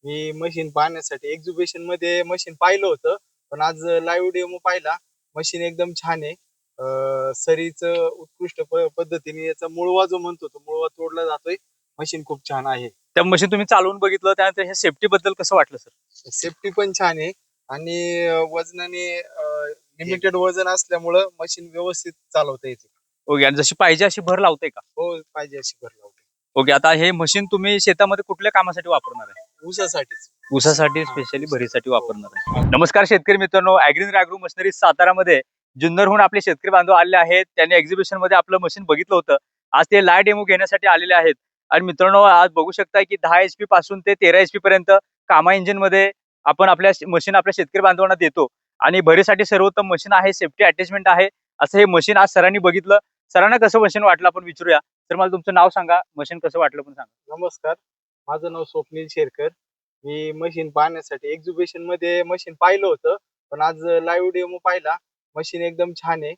मी machine पाहण्यासाठी exhibition मध्ये machine पाहिलं होतं, पण आज लाईव्ह डेमो पाहिला. मशीन एकदम छान आहे. सरीचं उत्कृष्ट पद्धतीने याचा मुळवा जो म्हणतो तो मुळवा तोडला जातोय. मशीन खूप छान आहे. त्या मशीन तुम्ही चालवून बघितलं, त्यानंतर हे सेफ्टी बद्दल कसं वाटलं सर? सेफ्टी पण छान आहे आणि वजनाने लिमिटेड वजन असल्यामुळं मशीन व्यवस्थित चालवता येते. ओके. आणि जशी पाहिजे अशी भर लावते का? हो, पाहिजे अशी भर लावते. ओके. आता हे मशीन तुम्ही शेतामध्ये कुठल्या कामासाठी वापरणार आहे? ऊसासाठीच. ऊसासाठी, स्पेशली भरीसाठी वापरणार आहे. नमस्कार शेतकरी मित्रांनो, ॲग्री ॲग्रो मशिनरी सातारामध्ये जुन्नरहून आपले शेतकरी बांधव आले आहेत. त्यांनी एक्झिबिशन मध्ये आपलं मशीन बघितलं होतं. आज ते लाईव्ह डेमो घेण्यासाठी आलेले आहेत. आणि मित्रांनो, आज बघू शकता की 10 HP पासून ते 13 HP पर्यंत कामा इंजिन मध्ये आपण आपल्या मशीन आपल्या शेतकरी बांधवांना देतो. आणि भरीसाठी सर्वोत्तम मशीन आहे, सेफ्टी अटॅचमेंट आहे. असं हे मशीन आज सरांनी बघितलं. सरांना कसं मशीन वाटलं आपण विचारूया. तर मला तुमचं नाव सांगा, मशीन कसं वाटलं पण सांगा. नमस्कार, माझं नाव स्वप्नील शेरकर. मी मशीन पाहण्यासाठी एक्झिबिशन मध्ये मशीन पाहिलं होतं, पण आज लाईव्ह डेमो पाहिला. मशीन एकदम छान आहे.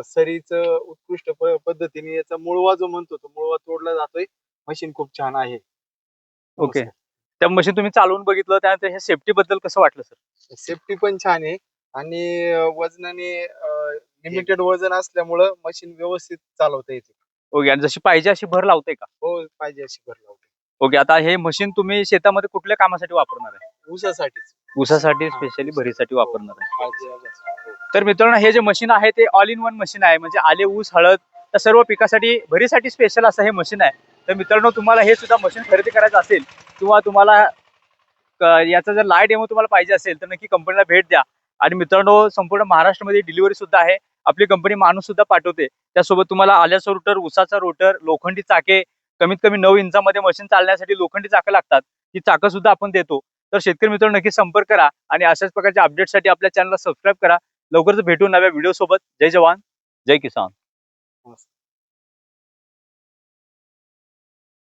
सरीचं उत्कृष्ट पद्धतीने याचा मुळवा जो म्हणतो तो मुळवा तोडला जातोय. मशीन खूप छान आहे. ओके. त्या मशीन तुम्ही चालवून बघितलं, त्यानंतर हे सेफ्टी बद्दल कसं वाटलं सर? सेफ्टी पण छान आहे आणि वजनाने लिमिटेड वजन असल्यामुळं मशीन व्यवस्थित चालवता येते. ओके. आणि जशी पाहिजे अशी भर लावते का? हो, पाहिजे अशी भर लावते. ओके. आता हे मशीन तुम्ही शेतामध्ये कुठल्या कामासाठी वापरणार आहे? ऊसासाठीच. ऊसासाठी, स्पेशली भरीसाठी वापरणार आहे. हो. तर मित्रांनो, हे जे मशीन आहे ते ऑल इन वन मशीन आहे. म्हणजे आले, ऊस, हळद त्या सर्व पिकासाठी भरीसाठी स्पेशल असं हे मशीन आहे. तर मित्रांनो, तुम्हाला हे सुद्धा मशीन खरेदी करायचं असेल किंवा तुम्हाला याचा जर लाईव्ह डेमो तुम्हाला पाहिजे असेल तर नक्की कंपनीला भेट द्या. आणि मित्रांनो, संपूर्ण महाराष्ट्रामध्ये डिलिव्हरी सुद्धा आहे. आपली कंपनी माणूस सुद्धा पाठवते. त्यासोबत तुम्हाला आल्याचा रोटर, ऊसाचा रोटर, लोखंडी चाके, कमीत कमी 9 इंचामध्ये मशीन चालण्यासाठी लोखंडी चाकं लागतात. ती चाकं सुद्धा आपण देतो. तर शेतकरी मित्रांनो, नक्की संपर्क करा आणि अशाच प्रकारच्या अपडेटसाठी आपल्या चॅनलला सबस्क्राईब करा. लवकरच भेटू नव्या व्हिडिओ सोबत. जय जवान, जय किसान.